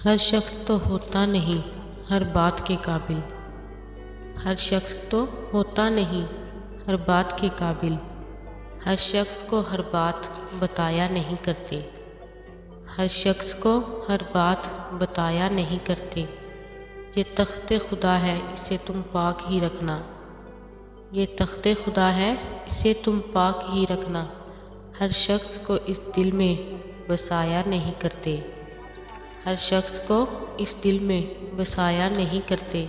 ہر شخص تو ہوتا نہیں ہر بات کے قابل، ہر شخص تو ہوتا نہیں ہر بات کے قابل، ہر شخص کو ہر بات بتایا نہیں کرتے، ہر شخص کو ہر بات بتایا نہیں کرتے۔ یہ تخت خدا ہے اسے تم پاک ہی رکھنا، یہ تخت خدا ہے اسے تم پاک ہی رکھنا، ہر شخص کو اس دل میں بسایا نہیں کرتے، ہر شخص کو اس دل میں بسایا نہیں کرتے۔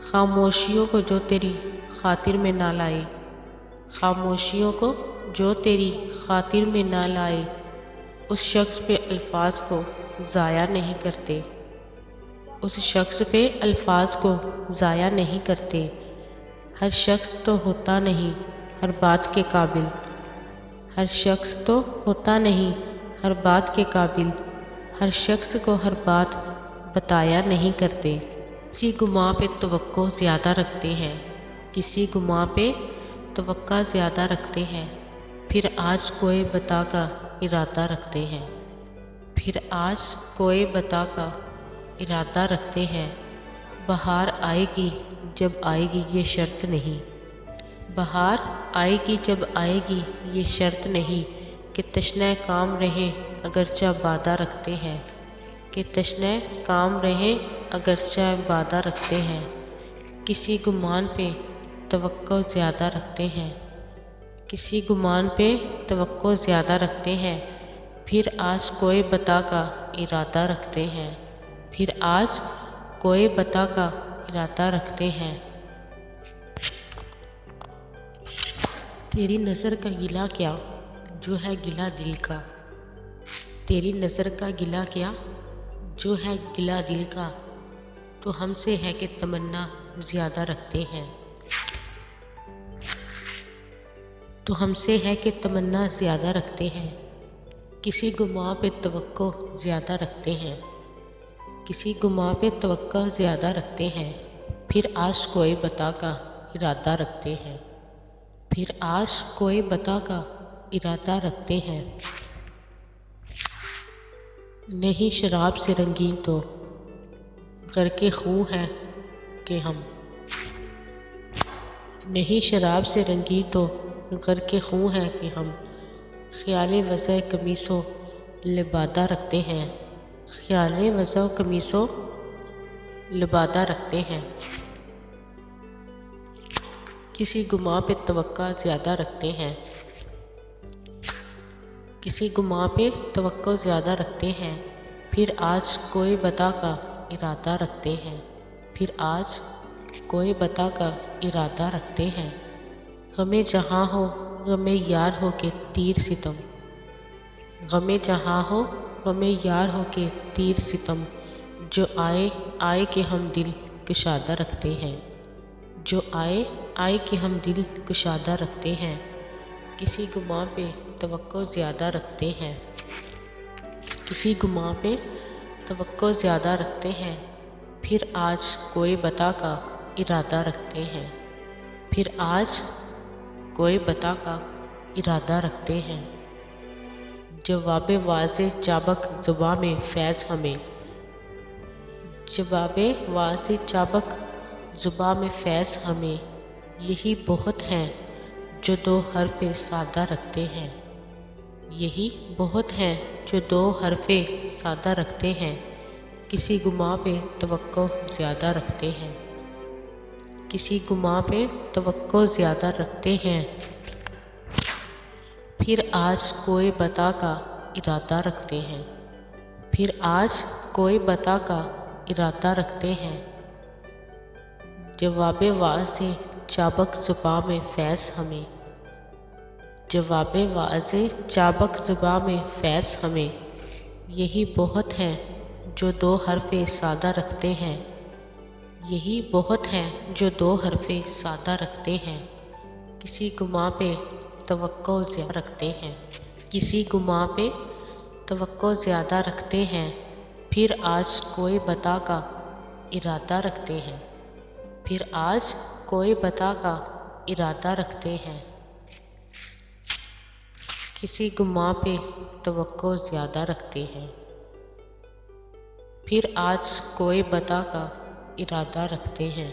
خاموشیوں کو جو تیری خاطر میں نہ لائے، خاموشیوں کو جو تیری خاطر میں نہ لائے، اس شخص پہ الفاظ کو ضائع نہیں کرتے، اس شخص پہ الفاظ کو ضائع نہیں کرتے۔ ہر شخص تو ہوتا نہیں ہر بات کے قابل، ہر شخص تو ہوتا نہیں ہر بات کے قابل، ہر شخص کو ہر بات بتایا نہیں کرتے۔ کسی گماں پہ توقع زیادہ رکھتے ہیں، کسی گماں پہ توقع زیادہ رکھتے ہیں، پھر آج کوئی بتا کا ارادہ رکھتے ہیں، پھر آج کوئی بتا کا ارادہ رکھتے ہیں۔ بہار آئے گی جب آئے گی یہ شرط نہیں، بہار آئے گی جب آئے گی یہ شرط نہیں، کہ تشنہ کام رہیں اگرچہ وعدہ رکھتے ہیں، کہ تشنہ کام رہیں اگرچہ وعدہ رکھتے ہیں۔ کسی گمان پہ توقع زیادہ رکھتے ہیں، کسی گمان پہ توقع زیادہ رکھتے ہیں، پھر آج کوئی بتا کا ارادہ رکھتے ہیں، پھر آج کوئی بتا کا ارادہ رکھتے ہیں۔ تیری نظر کا گلہ کیا جو ہے گلہ دل کا، تیری نظر کا گلہ کیا جو ہے گلہ دل کا، تو ہم سے ہے کہ تمنا زیادہ رکھتے ہیں، تو ہم سے ہے کہ تمنا زیادہ رکھتے ہیں۔ کسی گماں پہ توقع زیادہ رکھتے ہیں، کسی گماں پہ توقع زیادہ رکھتے ہیں، پھر آج کوئی بتا کا ارادہ رکھتے ہیں، پھر آج کوئی بتا کا ارادہ رکھتے ہیں۔ نہیں شراب سے رنگیں تو غرقِ خوں ہیں کہ ہم، نہیں شراب سے رنگیں تو غرقِ خوں ہیں کہ ہم، خیال وضع قمیص و لبادہ رکھتے ہیں، خیال وضع قمیص و لبادہ رکھتے ہیں۔ کسی گماں پہ توقع زیادہ رکھتے ہیں، کسی گماں پہ توقع زیادہ رکھتے ہیں، پھر آج کوئی بتا کا ارادہ رکھتے ہیں، پھر آج کوئی بتا کا ارادہ رکھتے ہیں۔ غم جہاں ہو غم یار ہو کے تیر ستم، غم جہاں ہو غم یار ہو کے تیر ستم، جو آئے آئے کہ ہم دل کشادہ رکھتے ہیں، جو آئے آئے کہ ہم دل کشادہ رکھتے ہیں۔ کسی گماں پہ توقع زیادہ رکھتے ہیں، کسی گماں پہ توقع زیادہ رکھتے ہیں، پھر آج کوئی بتا کا ارادہ رکھتے ہیں، پھر آج کوئی بتا کا ارادہ رکھتے ہیں۔ جواب واضح چابک زباں میں فیض ہمیں، جواب واضح چابک زباں میں فیض ہمیں، یہی بہت ہیں جو دو حرف سادہ رکھتے ہیں، یہی بہت ہیں جو دو حرف سادہ رکھتے ہیں۔ کسی گماں پہ توقع زیادہ رکھتے ہیں، کسی گماں پہ توقع زیادہ رکھتے ہیں، پھر آج کوئی بتا کا ارادہ رکھتے ہیں، پھر آج کوئی بتا کا ارادہ رکھتے ہیں۔ جواب واضح چابک زباں میں فیض ہمیں، جواب واضح چابک زباں میں فیض ہمیں، یہی بہت ہیں جو دو حرف سادہ رکھتے ہیں، یہی بہت ہیں جو دو حرف سادہ رکھتے ہیں۔ کسی گماں پہ توقع زیادہ رکھتے ہیں، کسی گماں پہ توقع زیادہ رکھتے ہیں، پھر آج کوئی بتا کا ارادہ رکھتے ہیں، پھر آج کوئی بتا کا ارادہ رکھتے ہیں۔ کسی گماں پہ توقع زیادہ رکھتے ہیں، پھر آج کوئی بتا کا ارادہ رکھتے ہیں۔